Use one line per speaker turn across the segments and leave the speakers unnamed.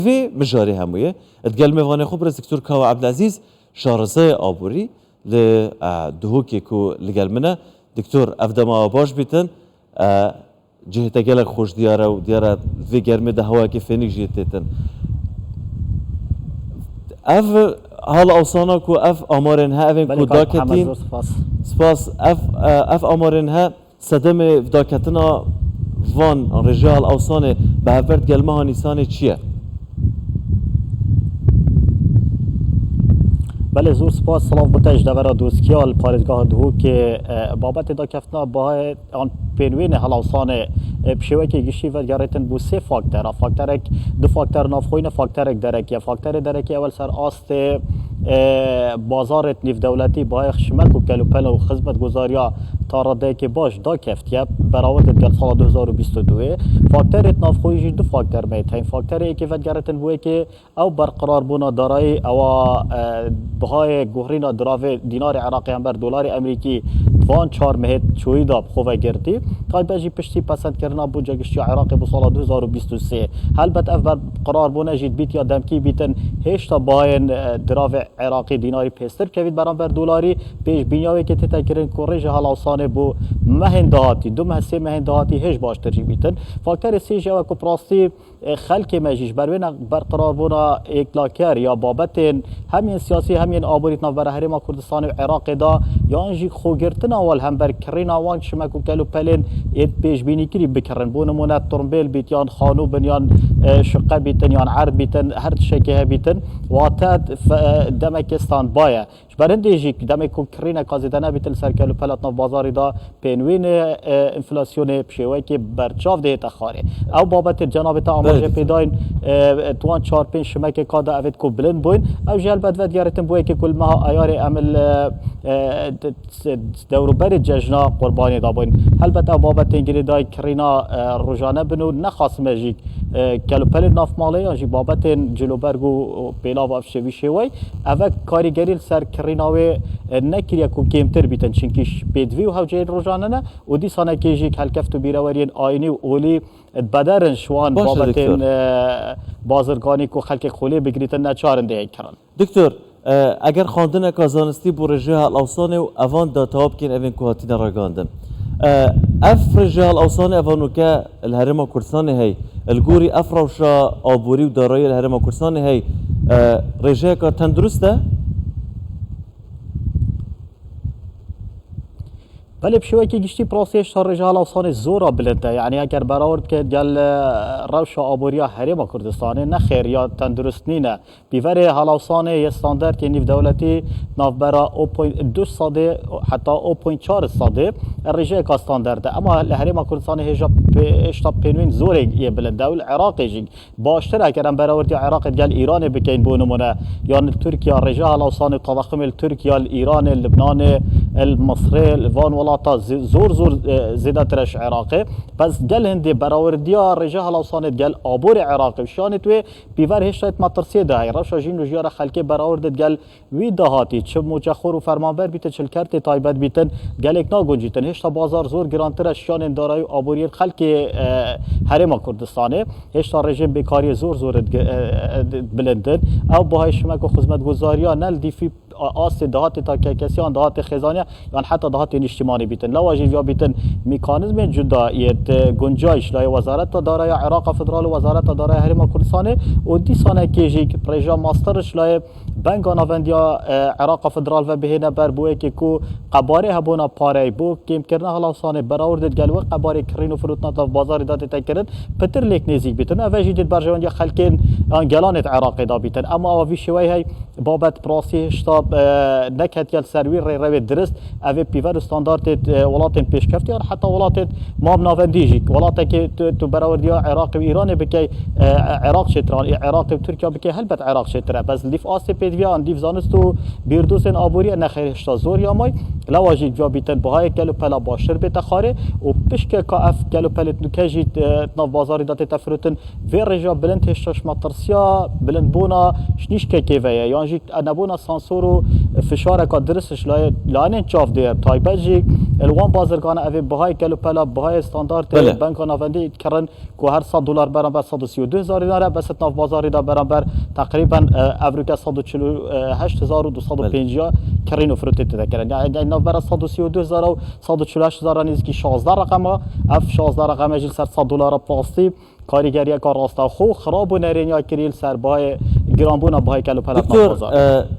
في مجاري همويه اتقال ميفاني خبرز دكتور كاو عبد العزيز شارزه آبوری لدهوكي كو لقال منا دكتور افدما باش بيتن جهت قالك خوش دياره ودياره في جرمي ده هوا كيف فينيك جيتتن اف هال اوصانا كو اف امارنها افين كو داكتين سپاس اف امارنها صدمه داكتنا وان رجال اوصانه به هفرد قلمها نيسانه چیه؟
بله زور سپاس سلام بتاج دورا دوسکیال پارزگاه دهو که بابت دا کفتنا با آن پنوین هلاوسان بشوه که گشی و گرایتن بو سه فاکتر فاکترک دو فاکتر نافخوین فاکترک درکی فاکتر درکی اول سر آست بازارت نیف دولتی با خشمک و کلوپل و خدمت گزاریا تاراده که باش دا کفتیه براورد گل سال 2022 فاکترت نافخویی دو فاکتر میت این فاکتر ای که و گرایتن بوه که او برقرار بونا دارای او بهای گوهرینا دراوه دینار عراقی هم بر دلار امریکی وان 4 مهد چوی داب خواه گردی تا بجی پشتی پسند کرنا بو جگشتی عراقی بو سال 2023 البته اف بر قرار بونه جید بیت یا دمکی بیتن هشتا باین دراوه عراقی دیناری پیستر کوید برام بر دلاری پیش بینیاوی که تتا کرن کوریج حالاوسانه بو مهندهاتی دو مهسه مهندهاتی هش باشتر جی بیتن فاکتر سی جوا کو پراستی خلک مجیش بروین برقرار بونا اکلاکر یا بابت همین سیاسی همین آبوریتنا بر هرما کردستان و عراق دا یا جی خوگرتن اول هم بر کرین آوان شمکو کلو پلین ایت پیش بینی کری بکرن بونمونه ترمبیل بیتیان خانو بنیان شقه بیتن یان عرض بیتن هر شکه بیتن واتد دمکستان بایا برنده جی دمکو کرین کازیدنه بیتن سر کلو پلاتنا بازاری دا پینوین انفلاسیون بشوی که برچاف ده تخاره او بابت جناب تا آماجه پیداین توان 4-5 شمکه کادا اوید کو بلند بوین او جل بدود گرتن بوی که کل ماه ایار عمل دوروبر ججنا قربانی دا بوین البته بابت انگلی دای کرینا روزانه بنو نخواست مجیک کلوپل ناف مالی جی بابت جلوبرگو پینا و افشوی شوی اوه کاریگری سر کریناوی نکریه کو کمتر بیتن چنکیش پیدوی و هوجه روزانه نه و دی سانه که جی کلکفت و بیرورین آینی و اولی بدرن شوان بابت بازرگانی کو خلق خولی بگریتن نچارن ده کرن
دکتور اگر خواندن کازانستی بو رجه الاوسانه و اوان داتاب کن اوین که هاتین راگاندن اف رجه الاوسانه اوانو که الهرم کردستان هی الگوری اف روشا آبوری و دارای الهرم کردستان هی رجه که تندرسته؟
بله بشوی که گشتی پروسیش تا رجال اوسان زورا بلنده یعنی اگر براورد که گل روش آبوریا حریم کردستانه نه خیر یا تندرست نینه بیور حالاوسان یه استاندارد یعنی دولتی نافبرا 0.2 ساده حتی 0.4 ساده رجال که استاندارده اما حریم کردستان هجا اشتا پنوین زوره یه بلنده و العراق جی باشتر اگر براورد عراق گل ایران بکین بونمونه یعنی ترکیا رجال اوسان تضخم ترکیا ایران لبنان المصري الفان ولاتا زور زيادة ترش عراقي بس قال هندي براورديا رجال هلاوسانت قال آبور عراقي وشانت وي بيفر هشتايت ماترسي ده هاي رفشا جين وجيارة خلقي براوردت قال وي دهاتي چه موجخور و فرمانبر بيتن چل كارت تايبت بيتن قال اك ناگون جيتن هشتا بازار زور گران ترش شان دارای آبوري خلقي حرم كردستاني هشتا رژیم بكاري زور بلندن او باهای شمك و خدمت گزاريا نل دي في آس دهات تا کسیان دهات خزانیه یعنی حتی دهات اجتماعی بیتن لواجی یا بیتن مکانیزم جدایت گنجایش لای وزارت دارای عراق فدرال و وزارت دارای حریم کردستان و دی سانه کیجی پروژه ماسترش لای بنک ناوندیا عراق فدرال و بهینه بر بوی که کو قباره هبونا پاره بو کیم کرنا هلاوسانه براورد گلو قباره کرین و فروتنا تا بازار داد تکرد پتر لیک نزیک بیتن اوجی دید برجوان یا خلکین گلانت عراق دا بیتن اما اوی شوی های بابت پراسی شتاب نکهت یال سرویر روی درست اوی پیور استاندارد ولاتن پیشکفتی یا حتی ولاتن مام ناوندیجی ولاتی که تو براوردی عراق و ایران بکی عراق شتران عراق و ترکیه بکی هلبت عراق شتره بس لیف آسی پیدویان لیف زانستو بیردوسن آبوری نخیرشتا زور یا مای لواجی جا بیتن بهای گلو پلا باشتر بتخاره و پشک که اف گلو پلت نکجی ناف بازاری دات تفروتن و رجا بلند هشتاش مطرسیا بلند بونا شنیش که کیوه یعنی نبونا سانسورو فشار که درستش لانه چاف دیر تایبه جی الوان بازرگان اوی بهای کلو پلا بهای استاندارد
بله.
بانک نافندی کرن که هر 100 دلار برابر 132,000 دیناره بس ناف بازاری دا برابر تقریبا افریقا 148,250 کرین و فروت تذکرن یعنی ناف برابر 132,000 و 148,000 نزدیکی 16 رقمه اف 16 رقمه جل سر 100 دلار پلاستی کارگری کار راستا خو خراب و نرینیا کریل سر بای گرانبونا بهای کلو پلا
دکتور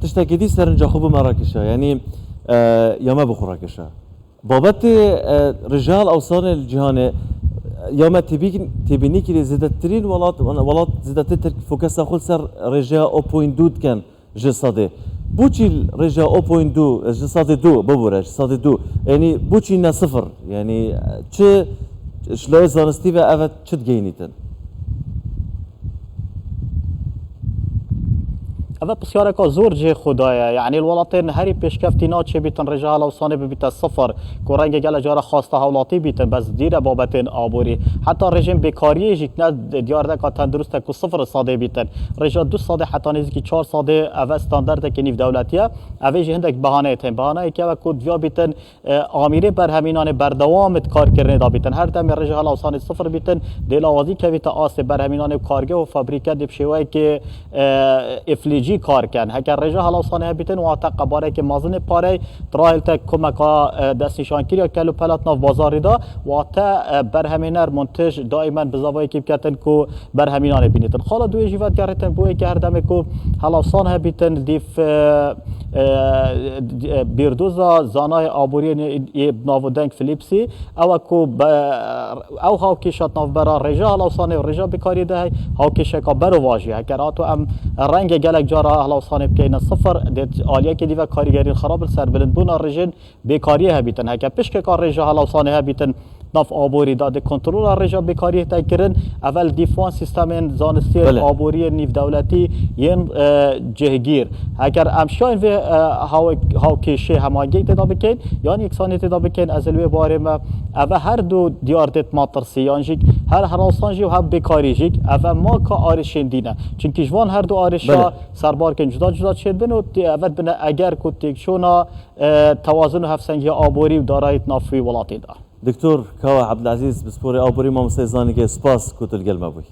تشتكي دي سرنجا خوب مراكشة يعني يا ما بخراكشة بابت رجال أوصان الجهان يوم تبيني كي زدترين ولات زدتر فوكسا خل سر رجاء 0.2 كان جسدي بوشي الرجاء 0.2 جسدي 2 ببورة جسدي 2 يعني بوشي نا صفر يعني چه شلون زانستي بأفت چه تجينيتن
اول بسیار که زور جه خدایه یعنی الولاتین هری پیشکفتی ناچه بیتن رجال اوسانه ببیت صفر که رنگ گل جار خواسته حولاتی بیتن بس دیر بابتین آبوری حتی رژیم بیکاری جیک نه دیار دکا تندرسته که صفر ساده بیتن رجال 2 ساده حتی نزدیکی 4 ساده اول استاندارد که نیف دولتیه اوی جه هندک بهانه تن بهانه که و دیا بیتن آمیره بر همینان بردوام کار کردن دا بیتن هر دم رجال اوسانه صفر بیتن دلاوازی که بیت آس بر همینان کارگه و فابریکه دبشوی که افلیجی کار کن هکر رجا حالا صانه بیتن و عتق باره که مازن پاره تراهل تک کمکا دستشان کری کلو پلات ناف بازاری دا و تا برهمینر منتج دائما بزاوی کی بکتن کو برهمینان بینیتن خالا دوی جیوت گرتن بوی که هر دم کو حالا صانه بیتن دیف بیردوزا زانای آبوری ناو دنگ فلیپسی او کو او هاو کیشات ناف برا رجا حالا صانه رجا بکاری ده هاو کیش کا برو واجی هکر اتو ام رنگ گلک جارا حالا صانه بکین صفر دیت عالیه که دیو کاریگری خراب سر بلند بونا رجن بیکاری هبیتن هکر پشک کار رجا حالا صانه هبیتن ناف آبوری داده کنترل رجا بیکاری تکرن اول دیفان سیستم زانستی آبوری نیف دولتی ین جهگیر اگر امشاین و هاو کشه هماگی تدا بکن یعنی یکسانی تدا بکن از الوی باره ما اول هر دو دیاردت ماترسی یعنی هر حراسانجی و هم بیکاری جیک اول ما که آرشین دینه چون جوان هر دو آرشا سربار کن جدا جدا شد بنو اول بنا اگر کو تکشونا توازن و هفسنگی آبوری و دارایت نافوی ولاتی ده
دكتور كوا عبد العزيز بسبوري أوبري ما مسيزاني سباس كوتل قلمه بوي